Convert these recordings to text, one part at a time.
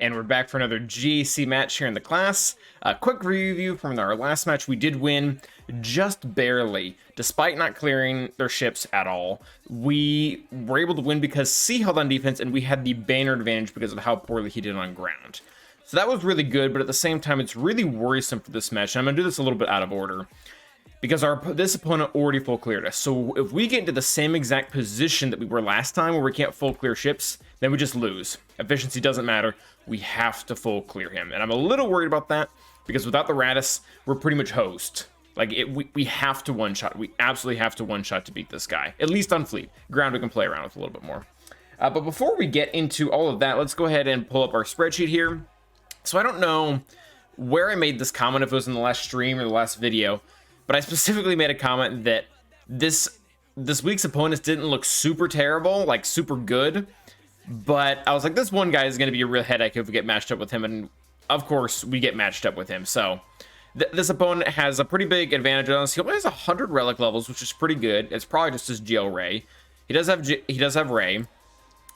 And we're back for another GAC match here in the class. A quick review from our last match. We did win just barely, despite not clearing their ships at all. We were able to win because C held on defense, and we had the banner advantage because of how poorly he did on ground. So that was really good, but at the same time, it's really worrisome for this match. And I'm going to do this a little bit out of order, because this opponent already full cleared us. So if we get into the same exact position that we were last time, where we can't full clear ships, then we just lose. Efficiency doesn't matter. We have to full clear him. And I'm a little worried about that, because without the Raddus, we're pretty much hosed. Like, we have to one-shot. We absolutely have to one-shot to beat this guy. At least on fleet. Ground we can play around with a little bit more. But before we get into all of that, let's go ahead and pull up our spreadsheet here. So I don't know where I made this comment, if it was in the last stream or the last video, but I specifically made a comment that this week's opponents didn't look super terrible, like super good. But I was like, this one guy is going to be a real headache if we get matched up with him. And of course, we get matched up with him. So this opponent has a pretty big advantage on us. He only has 100 relic levels, which is pretty good. It's probably just his GL Ray. He does have Ray,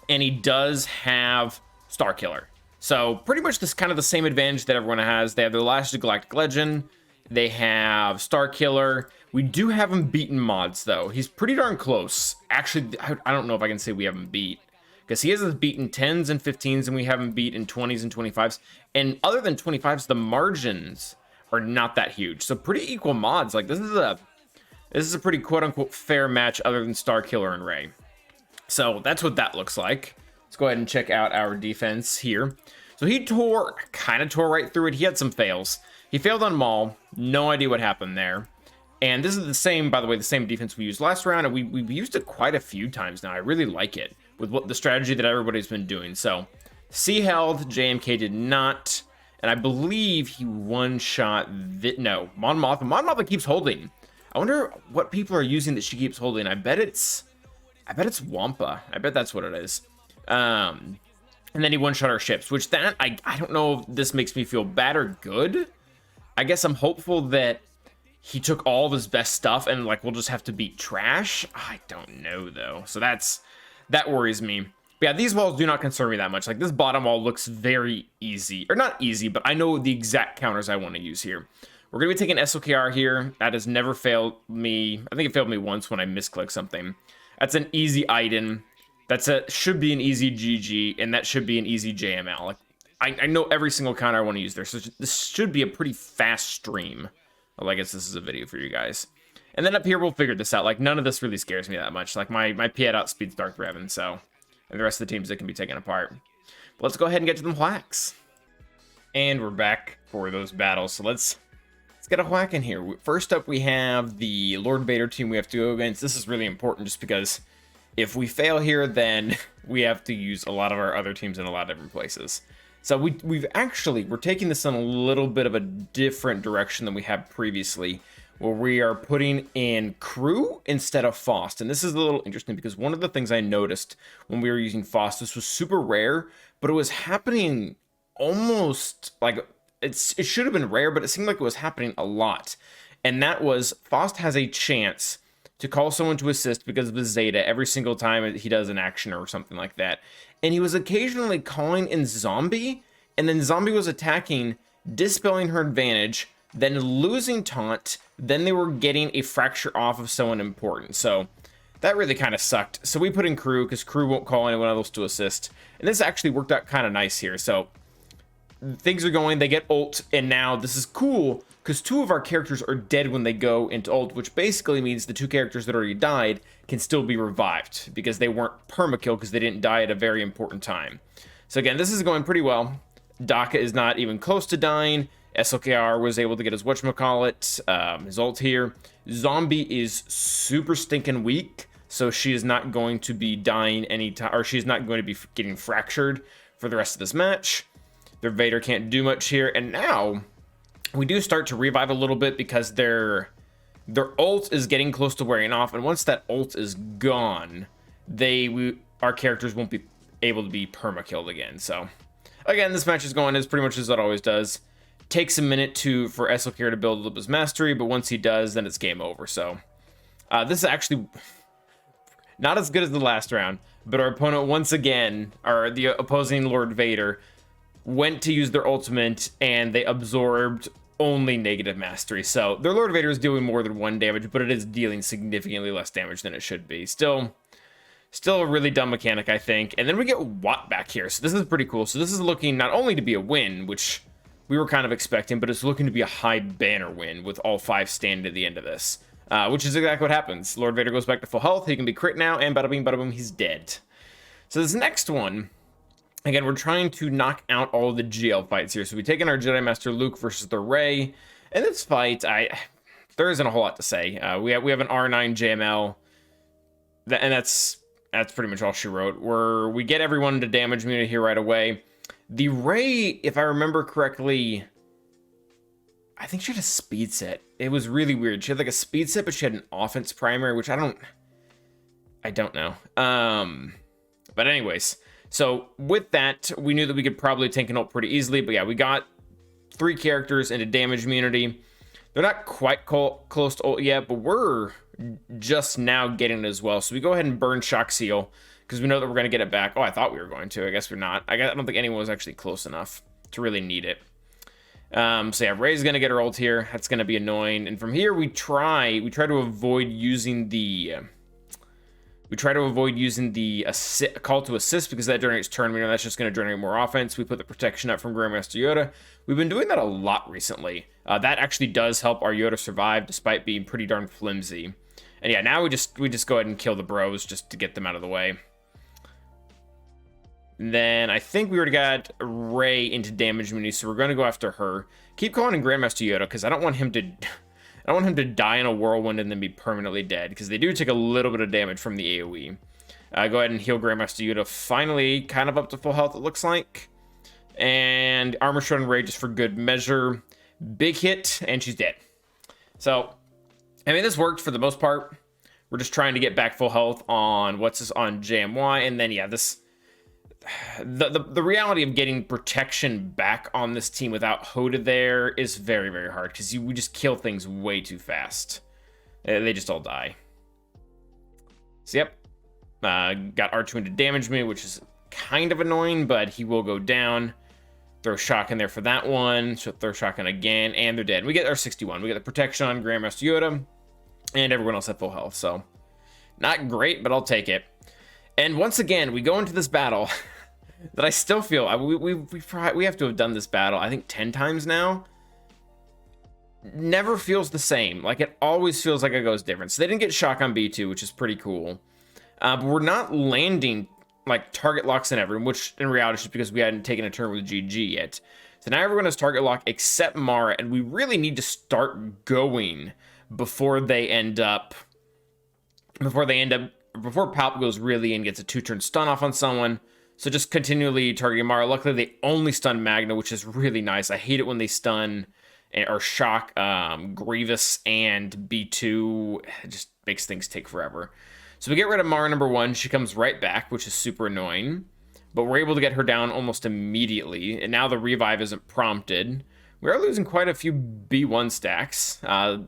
and he does have Star Killer. So pretty much this kind of the same advantage that everyone has. They have the Last Galactic Legend. They have Star Killer. We do have him beaten mods, though. He's pretty darn close. Actually, I don't know if I can say we have him beat, because he has us beaten 10s and 15s, and we have him beat in 20s and 25s. And other than 25s, the margins are not that huge. So pretty equal mods. Like, this is a pretty quote-unquote fair match other than Star Killer and Ray. So that's what that looks like. Let's go ahead and check out our defense here. So he kind of tore right through it. He had some fails. He failed on Malo. No idea what happened there. And this is the same, by the way, the same defense we used last round, and we've used it quite a few times now. I really like it with the strategy that everybody's been doing. So C held, JMK did not, and I believe he one-shot. No, Mon Mothma keeps holding. I wonder what people are using that she keeps holding. I bet it's Wampa. I bet that's what it is. And then he one-shot our ships, which I don't know if this makes me feel bad or good. I guess I'm hopeful that he took all of his best stuff and, like, we'll just have to beat trash. I don't know, though. So that worries me. But yeah, these walls do not concern me that much. Like, this bottom wall looks very easy. Or not easy, but I know the exact counters I want to use here. We're going to be taking SLKR here. That has never failed me. I think it failed me once when I misclicked something. That's an easy Iden. Should be an easy GG, and that should be an easy JML. Like, I know every single counter I want to use there, so this should be a pretty fast stream. Well, I guess this is a video for you guys. And then up here, we'll figure this out. Like, none of this really scares me that much. Like, my Piet outspeeds Dark Drevan, so... And the rest of the teams that can be taken apart. But let's go ahead and get to them whacks. And we're back for those battles, so let's get a whack in here. First up, we have the Lord Vader team we have to go against. This is really important just because if we fail here, then we have to use a lot of our other teams in a lot of different places. So we're taking this in a little bit of a different direction than we have previously, where we are putting in crew instead of Faust. And this is a little interesting because one of the things I noticed when we were using Faust, this was super rare, but it was happening almost like it should have been rare, but it seemed like it was happening a lot. And that was Faust has a chance to call someone to assist because of his Zeta every single time he does an action or something like that. And he was occasionally calling in Zombie, and then Zombie was attacking, dispelling her advantage, then losing taunt, then they were getting a fracture off of someone important. So that really kind of sucked. So we put in crew, because crew won't call anyone else to assist. And this actually worked out kind of nice here. So things are going, they get ult, and now this is cool, because 2 of our characters are dead when they go into ult, which basically means the 2 characters that already died can still be revived, because they weren't permakill, because they didn't die at a very important time. So again, this is going pretty well. Daka is not even close to dying. SLKR was able to get his whatchamacallit, his ult here. Zombie is super stinking weak, so she is not going to be dying anytime, or she's not going to be getting fractured for the rest of this match. Their Vader can't do much here, and now we do start to revive a little bit because their ult is getting close to wearing off, and once that ult is gone, our characters won't be able to be perma-killed again. So again, this match is going as pretty much as it always does. Takes a minute for SLKR to build up his mastery, but once he does, then it's game over. So this is actually not as good as the last round, but our opponent once again, or the opposing Lord Vader, went to use their ultimate, and they absorbed only negative mastery. So their Lord Vader is doing more than 1 damage, but it is dealing significantly less damage than it should be. Still a really dumb mechanic, I think. And then we get Watt back here. So this is pretty cool. So this is looking not only to be a win, which we were kind of expecting, but it's looking to be a high banner win with all 5 standing at the end of this. Which is exactly what happens. Lord Vader goes back to full health. He can be crit now, and bada bing, bada boom, he's dead. So this next one, again, we're trying to knock out all the GL fights here. So we've taken our Jedi Master Luke versus the Rey. In this fight, there isn't a whole lot to say. We have an R9 JML, and that's pretty much all she wrote. We get everyone to damage immunity here right away. The Rey, if I remember correctly, I think she had a speed set. It was really weird. She had like a speed set, but she had an offense primary, which I don't know. But anyways, so with that, we knew that we could probably tank an ult pretty easily. But yeah, we got 3 characters into damage immunity. They're not quite close to ult yet, but we're just now getting it as well. So we go ahead and burn Shock Seal, because we know that we're going to get it back. Oh, I thought we were going to. I guess we're not. I don't think anyone was actually close enough to really need it. So yeah, Rey's going to get her ult here. That's going to be annoying. And from here, we try to avoid using the call to assist, because that generates turn meter. That's just going to generate more offense. We put the protection up from Grandmaster Yoda. We've been doing that a lot recently. That actually does help our Yoda survive, despite being pretty darn flimsy. And yeah, now we just go ahead and kill the bros just to get them out of the way. And then I think we already got Rey into damage immunity, so we're going to go after her. Keep calling in Grandmaster Yoda, because I don't want him to die in a whirlwind and then be permanently dead, because they do take a little bit of damage from the AoE. Go ahead and heal Grandmaster Yoda. Finally, kind of up to full health, it looks like. And Armor Shred and Rey just for good measure. Big hit, and she's dead. So, I mean, this worked for the most part. We're just trying to get back full health on on JMY, and then yeah, the reality of getting protection back on this team without Hoda there is very, very hard, because we just kill things way too fast. They just all die. So yep, got R2 into damage me, which is kind of annoying, but he will go down. Throw shock in there for that one. So throw shock in again, and they're dead. We get our 61. We get the protection on Grandmaster Yoda, and everyone else at full health. So not great, but I'll take it. And once again, we go into this battle that I still feel we have to have done this battle, I think 10 times now. Never feels the same. Like, it always feels like it goes different. So they didn't get shock on B2, which is pretty cool. But we're not landing like target locks in everyone, which in reality is just because we hadn't taken a turn with GG yet. So now everyone has target lock except Mara, and we really need to start going before Palp goes really and gets a 2-turn stun off on someone. So just continually targeting Mara. Luckily, they only stun Magna, which is really nice. I hate it when they stun or shock Grievous and B2. It just makes things take forever. So we get rid of Mara number 1. She comes right back, which is super annoying. But we're able to get her down almost immediately. And now the revive isn't prompted. We are losing quite a few B1 stacks. Not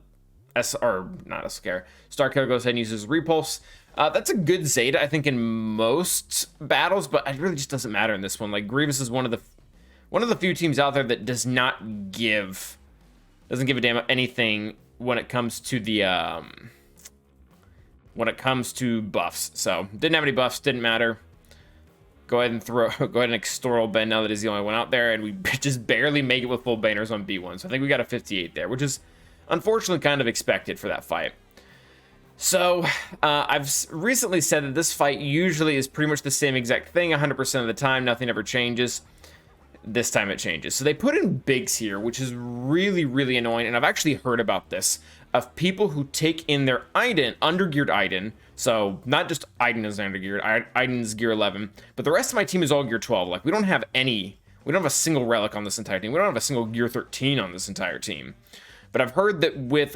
SLKR. Starkiller goes ahead and uses Repulse. That's a good Zeta, I think, in most battles, but it really just doesn't matter in this one. Like, Grievous is one of the few teams out there that doesn't give a damn about anything when it comes to the buffs. So didn't have any buffs, didn't matter. Go ahead and extort Ben now that he's the only one out there, and we just barely make it with full banners on B1. So I think we got a 58 there, which is unfortunately kind of expected for that fight. So I've recently said that this fight usually is pretty much the same exact thing 100% of the time. Nothing ever changes. This time it changes. So they put in bigs here, which is really, really annoying. And I've actually heard about this, of people who take in their Iden, undergeared Iden. So not just Iden is undergeared, Iden's gear 11, but the rest of my team is all gear 12. Like, we don't have a single relic on this entire team. We don't have a single gear 13 on this entire team. But I've heard that with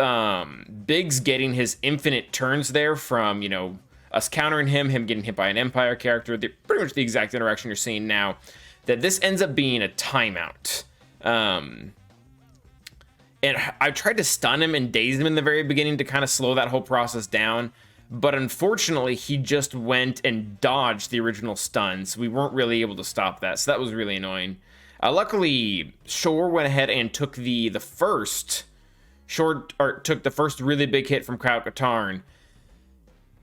Biggs getting his infinite turns there from, us countering him getting hit by an Empire character, pretty much the exact interaction you're seeing now, that this ends up being a timeout. And I tried to stun him and daze him in the very beginning to kind of slow that whole process down. But unfortunately, he just went and dodged the original stun, so we weren't really able to stop that. So that was really annoying. Luckily, Shore went ahead and took the first took the first really big hit from Kyle-Katarn,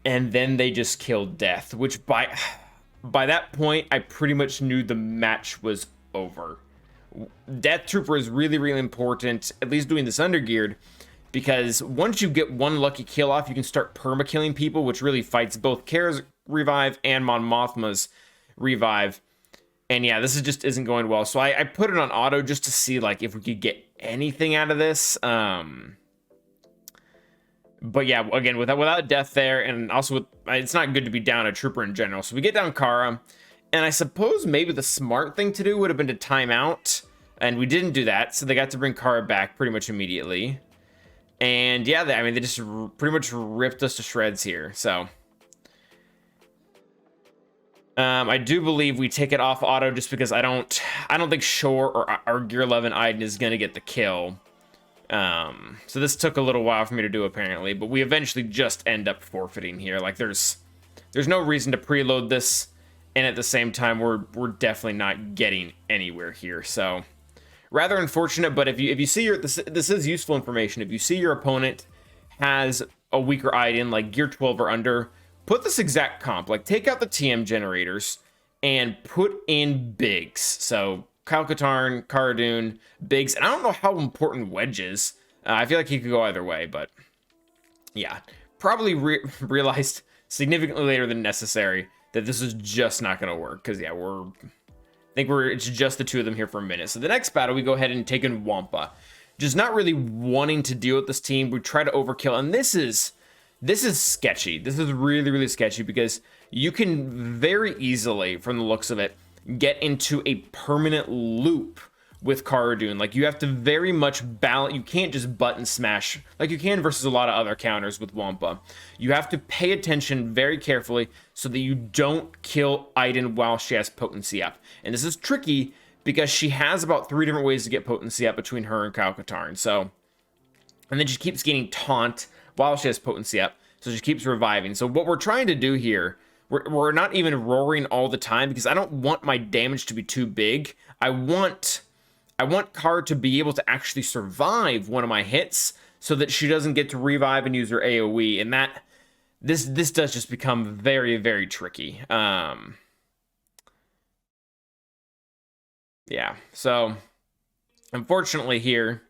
and then they just killed Death, which by that point I pretty much knew the match was over. Death Trooper is really, really important, at least doing this undergeared, because once you get one lucky kill off, you can start perma-killing people, which really fights both Kara's revive and Mon Mothma's revive. And yeah, this just isn't going well. So I put it on auto just to see like if we could get anything out of this. But yeah, again, without Death there, and also it's not good to be down a trooper in general. So we get down Kara, and I suppose maybe the smart thing to do would have been to time out, and we didn't do that. So they got to bring Kara back pretty much immediately. And yeah, they just pretty much ripped us to shreds here. So I do believe we take it off auto just because I don't think Shore or our Gear 11 Iden is gonna get the kill. So this took a little while for me to do apparently, but we eventually just end up forfeiting here. Like there's no reason to preload this, and at the same time we're definitely not getting anywhere here. So rather unfortunate, but if you see this is useful information. If you see your opponent has a weaker Iden, like Gear 12 or under, put this exact comp, like take out the TM generators and put in Biggs. So Kyle-Katarn, Cara Dune, Biggs, and I don't know how important Wedge is. I feel like he could go either way, but yeah, probably realized significantly later than necessary that this is just not going to work, because yeah, it's just the two of them here for a minute. So the next battle, we go ahead and take in Wampa. Just not really wanting to deal with this team. We try to overkill, and this is sketchy. This is really, really sketchy, because you can very easily, from the looks of it, get into a permanent loop with Cara Dune. Like, you have to very much balance. You can't just button smash like you can versus a lot of other counters with Wampa. You have to pay attention very carefully so that you don't kill Iden while she has potency up. And this is tricky because she has about 3 different ways to get potency up between her and Kyle-Katarn. So, and then she keeps getting taunt while she has potency up, so she keeps reviving. So what we're trying to do here, we're not even roaring all the time, because I don't want my damage to be too big. I want Cara to be able to actually survive one of my hits so that she doesn't get to revive and use her AoE, and that this does just become very, very tricky. Yeah, so unfortunately here,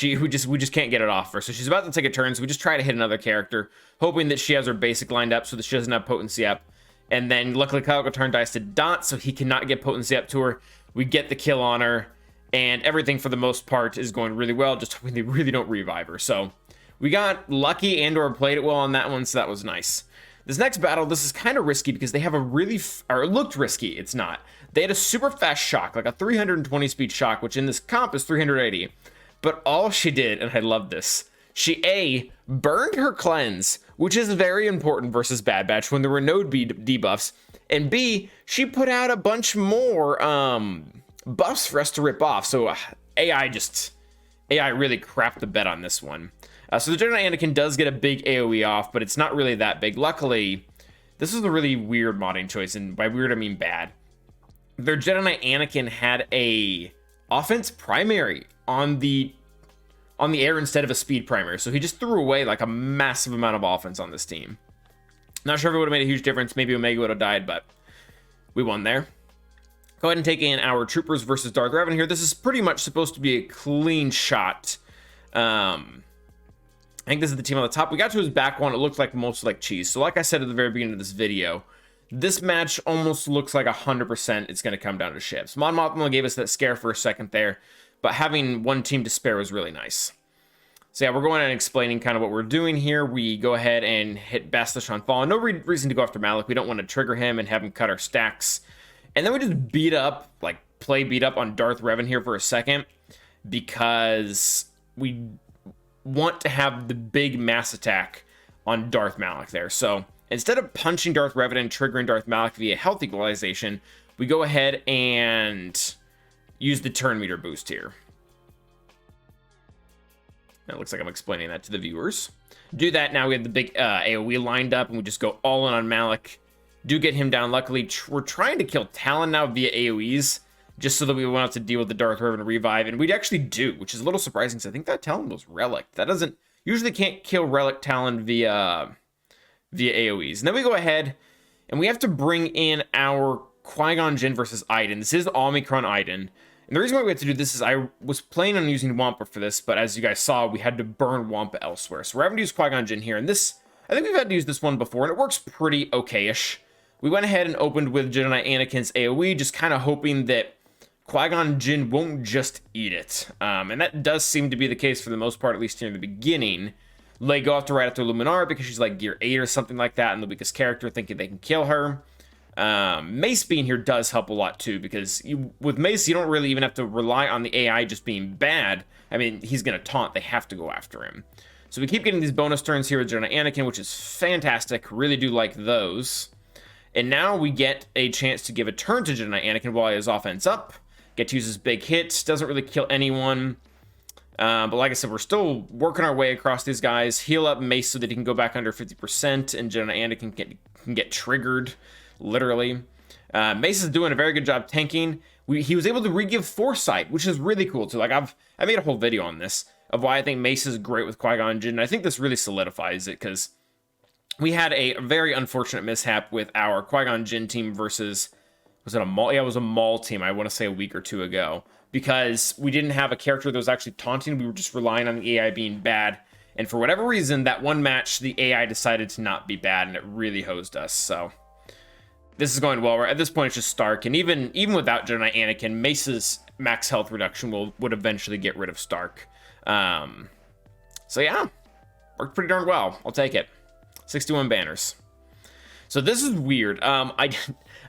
we just can't get it off her. So she's about to take a turn, so we just try to hit another character, hoping that she has her basic lined up so that she doesn't have potency up. And then luckily Kyle-Katarn dies to Dot, so he cannot get potency up to her. We get the kill on her, and everything for the most part is going really well, just hoping they really don't revive her. So we got lucky and/or played it well on that one, so that was nice. This next battle, this is kind of risky because they have a really, or it looked risky, it's not. They had a super fast shock, like a 320 speed shock, which in this comp is 380. But all she did, and I love this, she A, burned her cleanse, which is very important versus Bad Batch when there were no debuffs, and B, she put out a bunch more buffs for us to rip off. So AI really crapped the bed on this one. So the Jedi Anakin does get a big AoE off, but it's not really that big. Luckily, this is a really weird modding choice, and by weird I mean bad. Their Jedi Anakin had a offense primary on the air instead of a speed primary, so he just threw away like a massive amount of offense on this team. Not sure if it would have made a huge difference. Maybe Omega would have died, but we won there. Go ahead and take in our troopers versus Darth Revan here. This is pretty much supposed to be a clean shot. I think this is the team on the top. We got to his back one. It looked like mostly like cheese. So like I said at the very beginning of this video, this match almost looks like 100% it's going to come down to ships. Mon Mothma gave us that scare for a second there, but having one team to spare was really nice. So yeah, we're going and explaining kind of what we're doing here. We go ahead and hit Bastila on Fall. No reason to go after Malik. We don't want to trigger him and have him cut our stacks. And then we just beat up, like play beat up on Darth Revan here for a second, because we want to have the big mass attack on Darth Malik there. So instead of punching Darth Revan and triggering Darth Malik via health equalization, we go ahead and use the turn meter boost here. It looks like I'm explaining that to the viewers. Do that. Now we have the big AoE lined up, and we just go all in on Malik. Do get him down. Luckily, we're trying to kill Talon now via AoEs. just so that we won't have to deal with the Darth Revan revive, and we'd actually do, which is a little surprising, because I think that Talon was Relic. That doesn't, usually can't kill Relic Talon via AoEs. And then we go ahead, and we have to bring in our Qui-Gon Jinn versus Iden. This is Omicron Iden. And the reason why we had to do this is I was planning on using Wampa for this, but as you guys saw, we had to burn Wampa elsewhere. So we're having to use Qui-Gon Jinn here, and this, I think we've had to use this one before, and it works pretty okay-ish. We went ahead and opened with Jedi Anakin's AoE, just kind of hoping that Qui-Gon Jinn won't just eat it. And that does seem to be the case for the most part, at least here in the beginning. They go after right after Luminar because she's like gear 8 or something like that, and the weakest character, thinking they can kill her. Mace being here does help a lot too, because with Mace, you don't really even have to rely on the AI just being bad. I mean, he's going to taunt. They have to go after him. So we keep getting these bonus turns here with Jedi Anakin, which is fantastic. Really do like those. And now we get a chance to give a turn to Jedi Anakin while his offense up. Get to use his big hit. Doesn't really kill anyone. But like I said, we're still working our way across these guys. Heal up Mace so that he can go back under 50%, and Jedi Anakin can get triggered, literally. Mace is doing a very good job tanking. He was able to re-give Foresight, which is really cool too. Like I made a whole video on this of why I think Mace is great with Qui-Gon Jinn. And I think this really solidifies it, because we had a very unfortunate mishap with our Qui-Gon Jinn team versus, was it a Maul? Yeah, it was a Maul team, I want to say a week or two ago, because we didn't have a character that was actually taunting. We were just relying on the AI being bad. And for whatever reason, that one match, the AI decided to not be bad, and it really hosed us. So this is going well. At this point, it's just Stark. And even without Jedi Anakin, Mace's max health reduction would eventually get rid of Stark. So yeah, worked pretty darn well. I'll take it. 61 banners. So this is weird. I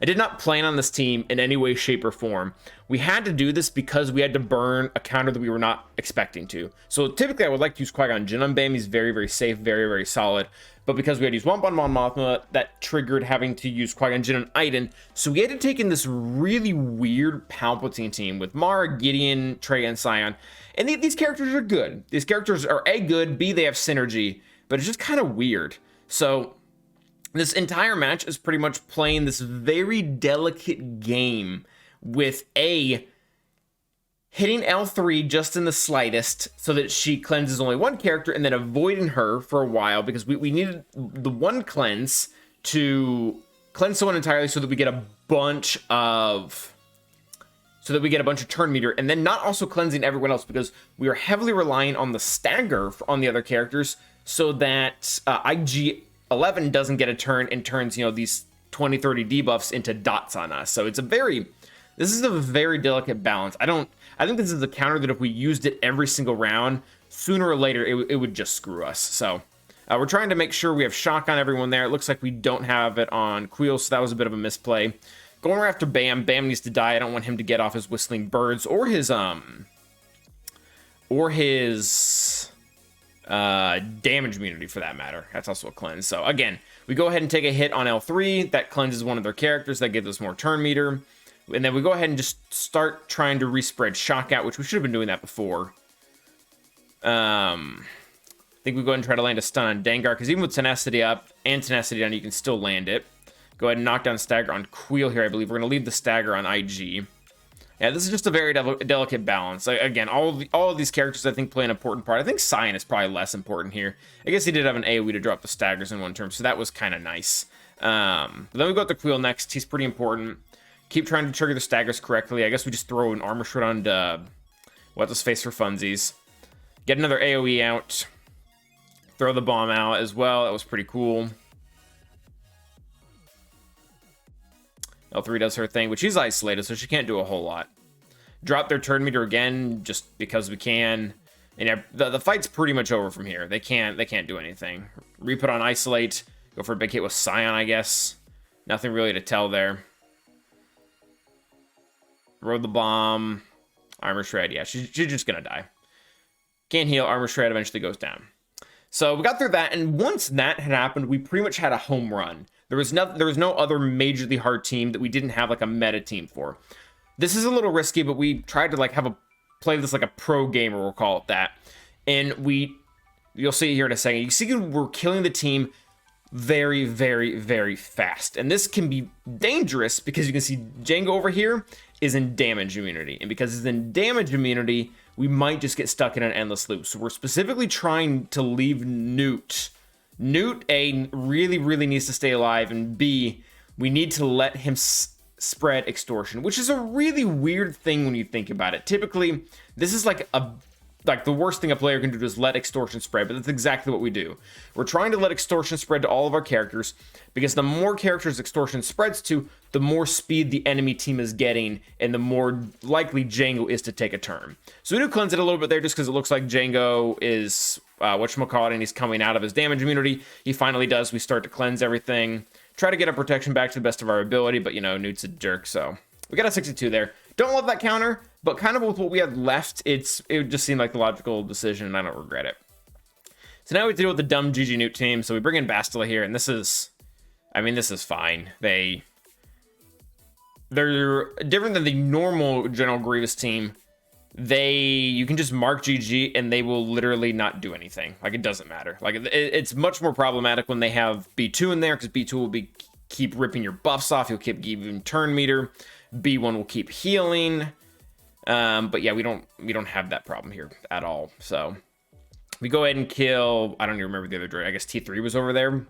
did not plan on this team in any way, shape, or form. We had to do this because we had to burn a counter that we were not expecting to. So typically I would like to use Qui-Gon Jinn on Bam. He's very, very safe, very, very solid. But because we had to use Wampa on Mon Mothma, that triggered having to use Qui-Gon Jinn on Iden. So we had to take in this really weird Palpatine team with Mara, Gideon, Trey, and Sion. And these characters are good. These characters are A, good, B, they have synergy. But it's just kind of weird. So this entire match is pretty much playing this very delicate game with A, hitting L3 just in the slightest so that she cleanses only one character, and then avoiding her for a while because we needed the one cleanse to cleanse someone entirely so that we get a bunch of turn meter, and then not also cleansing everyone else because we are heavily relying on the stagger on the other characters so that IG-11 doesn't get a turn and turns, these 20-30 debuffs into dots on us. So this is a very delicate balance. I think this is a counter that if we used it every single round, sooner or later it would just screw us. So we're trying to make sure we have shock on everyone there. It looks like we don't have it on Queel, so that was a bit of a misplay. Going right after Bam. Bam needs to die. I don't want him to get off his Whistling Birds or his damage immunity for that matter. That's also a cleanse. So again, we go ahead and take a hit on L3. That cleanses one of their characters. That gives us more turn meter. And then we go ahead and just start trying to respread shock out, which we should have been doing that before. I think we go ahead and try to land a stun on Dengar, because even with Tenacity up and Tenacity down, you can still land it. Go ahead and knock down Stagger on Queel here, I believe. We're going to leave the Stagger on IG. Yeah, this is just a very delicate balance. Again, all of these characters, I think, play an important part. I think Sion is probably less important here. I guess he did have an AoE to drop the Staggers in one turn, so that was kind of nice. But then we go to Queel next. He's pretty important. Keep trying to trigger the Staggers correctly. I guess we just throw an Armor Shred on Dub. What's his face for funsies. Get another AoE out. Throw the bomb out as well. That was pretty cool. L3 does her thing, but she's isolated, so she can't do a whole lot. Drop their turn meter again, just because we can. And yeah, the fight's pretty much over from here. They can't do anything. Re-put on Isolate. Go for a big hit with Sion, I guess. Nothing really to tell there. Throw the bomb. Armor Shred. Yeah, she's just gonna die. Can't heal. Armor Shred eventually goes down. So we got through that, and once that had happened, we pretty much had a home run. There was no other majorly hard team that we didn't have like a meta team for. This is a little risky, but we tried to play this like a pro gamer, we'll call it that. And you'll see here in a second. You see we're killing the team very, very, very fast. And this can be dangerous because you can see Jango over here is in damage immunity. And because it's in damage immunity, we might just get stuck in an endless loop. So we're specifically trying to leave Nute. Nute, A, really needs to stay alive, and B, we need to let him spread extortion, which is a really weird thing when you think about it. Typically, this is like the worst thing a player can do is let extortion spread, but that's exactly what we do. We're trying to let extortion spread to all of our characters, because the more characters extortion spreads to, the more speed the enemy team is getting, and the more likely Jango is to take a turn. So we do cleanse it a little bit there, just because it looks like Jango is, whatchamacallit, and he's coming out of his damage immunity. He finally does. We start to cleanse everything. Try to get our protection back to the best of our ability, but, you know, Nute's a jerk, so we got a 62 there. Don't love that counter, but kind of with what we have left, it just seemed like the logical decision, and I don't regret it. So now we have to deal with the dumb GG Nute team, so we bring in Bastila here, and this is fine. They're different than the normal General Grievous team. You can just mark GG, and they will literally not do anything. Like, it doesn't matter. Like, it's much more problematic when they have B2 in there, because B2 will keep ripping your buffs off. He'll keep giving turn meter. B1 will keep healing. But yeah, we don't have that problem here at all. So we go ahead and kill, I don't even remember the other droid. I guess T3 was over there.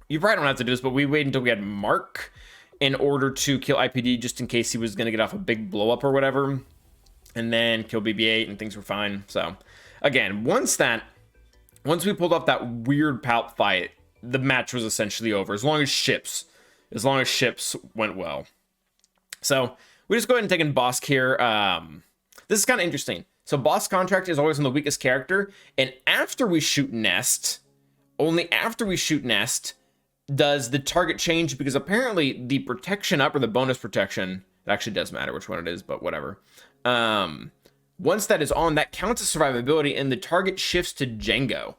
You probably don't have to do this, but we waited until we had Mark in order to kill IPD, just in case he was going to get off a big blow up or whatever. And then kill BB-8 and things were fine. So again, once we pulled off that weird Palp fight, the match was essentially over. As long as ships went well. So we just go ahead and take in Bossk here. This is kind of interesting. So Bossk contract is always on the weakest character, and after we shoot Nest, only after we shoot Nest does the target change, because apparently the protection up, or the bonus protection, it actually does matter which one it is, but whatever. Once that is on, that counts as survivability, and the target shifts to Jango,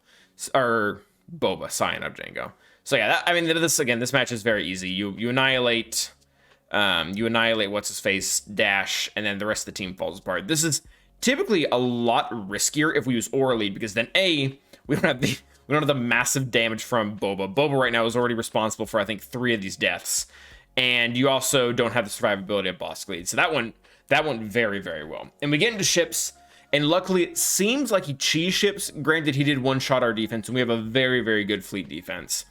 or Boba, Scion of Jango. So yeah, this match is very easy. You annihilate what's his face, Dash, and then the rest of the team falls apart. This is typically a lot riskier if we use Aura Lead, because then we don't have the massive damage from Boba. Boba right now is already responsible for, I think, 3 of these deaths, and you also don't have the survivability of Bossk Lead. So that went very well. And we get into ships, and luckily it seems like he cheese ships. Granted, he did one-shot our defense, and we have a very good fleet defense.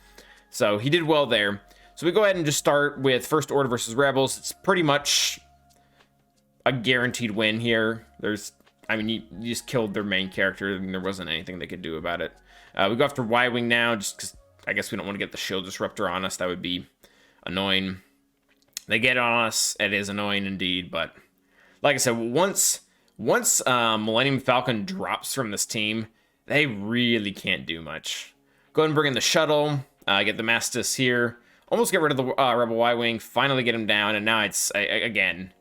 So he did well there. So we go ahead and just start with First Order versus Rebels. It's pretty much a guaranteed win here. You just killed their main character, and there wasn't anything they could do about it. We go after Y-Wing now, just because I guess we don't want to get the shield disruptor on us. That would be annoying. They get on us. It is annoying indeed, but like I said, once Millennium Falcon drops from this team, they really can't do much. Go ahead and bring in the shuttle. Get the Mastis here. Almost get rid of the Rebel Y-Wing. Finally get him down, and now it's, again,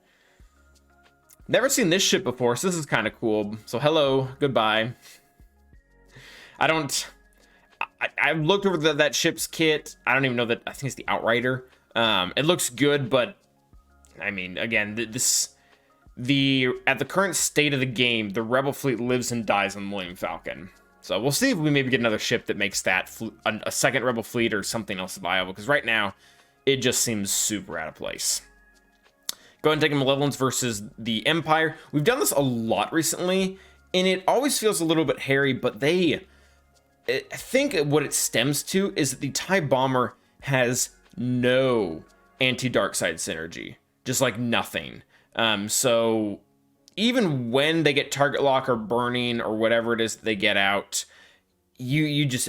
never seen this ship before, so this is kind of cool. So hello, goodbye. I looked over that ship's kit. I don't even know that. I think it's the Outrider. It looks good, but I mean, again, at the current state of the game, the Rebel fleet lives and dies on Millennium Falcon. So we'll see if we maybe get another ship that makes that a second Rebel fleet or something else viable, because right now it just seems super out of place. Go ahead and take a Malevolence versus the Empire. We've done this a lot recently, and it always feels a little bit hairy, but I think what it stems to is that the TIE Bomber has no anti-dark side synergy, just like nothing. So even when they get target lock or burning or whatever it is that they get out, you just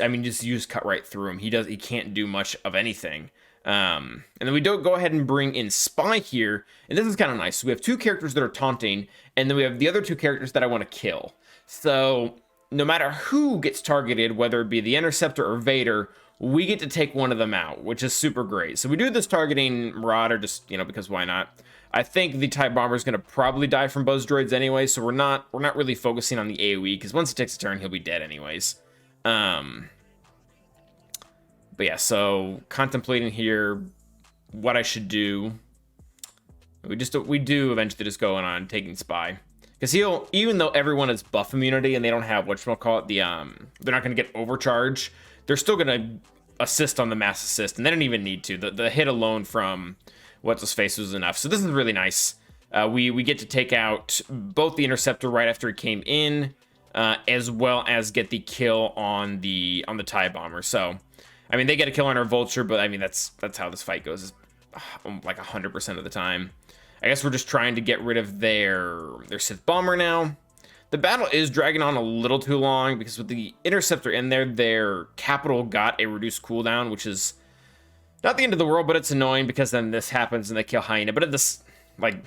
cut right through him. He can't do much of anything. And then we don't go ahead and bring in Spy here, and this is kind of nice. So we have 2 characters that are taunting, and then we have the other 2 characters that I want to kill. So no matter who gets targeted, whether it be the Interceptor or Vader, we get to take one of them out, which is super great. So we do this targeting Marauder just, because why not? I think the TIE Bomber is going to probably die from Buzz Droids anyway, so we're not really focusing on the AoE, because once he takes a turn, he'll be dead anyways. But yeah, so contemplating here what I should do. We do eventually just go on taking Spy, because even though everyone has buff immunity and they don't have whatchamacallit, they're not going to get overcharge. They're still going to assist on the mass assist, and they didn't even need to. The hit alone from what's his face was enough. So this is really nice. We get to take out both the Interceptor right after it came in, as well as get the kill on the TIE Bomber. So, I mean, they get a kill on our Vulture, but I mean, that's how this fight goes, like 100% of the time. I guess we're just trying to get rid of their Sith Bomber now. The battle is dragging on a little too long because with the Interceptor in there, their capital got a reduced cooldown, which is not the end of the world, but it's annoying because then this happens and they kill Hyena. But this, like,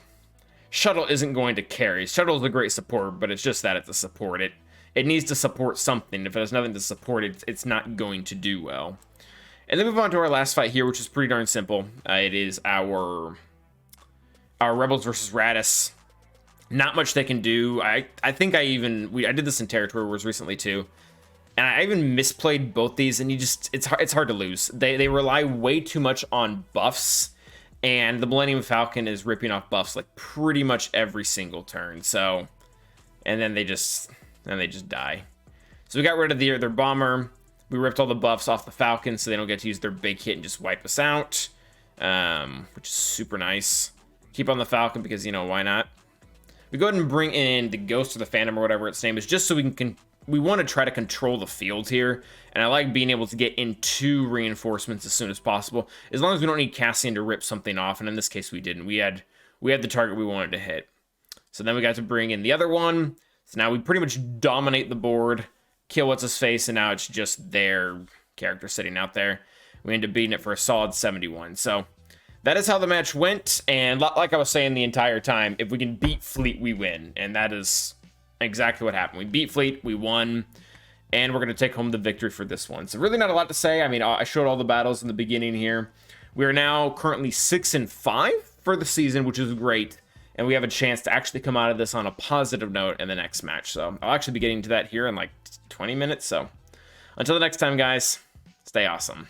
Shuttle isn't going to carry. Shuttle is a great support, but it's just that it's a support. It needs to support something. If it has nothing to support, it's not going to do well. And then move on to our last fight here, which is pretty darn simple. It is our Rebels versus Raddus. Not much they can do. I think I did this in Territory Wars recently too, and I even misplayed both these, and it's hard to lose. They rely way too much on buffs, and the Millennium Falcon is ripping off buffs like pretty much every single turn. So, and then they just die. So we got rid of their bomber. We ripped all the buffs off the Falcon, so they don't get to use their big hit and just wipe us out, which is super nice. Keep on the Falcon because, you know, why not? We go ahead and bring in the Ghost or the Phantom or whatever its name is, just so we want to try to control the field here. And I like being able to get into reinforcements as soon as possible, as long as we don't need Cassian to rip something off. And in this case, we didn't. We had the target we wanted to hit. So then we got to bring in the other one. So now we pretty much dominate the board, kill what's-his-face, and now it's just their character sitting out there. We end up beating it for a solid 71. So that is how the match went, and like I was saying the entire time, if we can beat Fleet, we win, and that is exactly what happened. We beat Fleet, we won, and we're going to take home the victory for this one. So really not a lot to say. I mean, I showed all the battles in the beginning here. We are now currently 6-5 for the season, which is great, and we have a chance to actually come out of this on a positive note in the next match. So I'll actually be getting to that here in like 20 minutes. So until the next time, guys, stay awesome.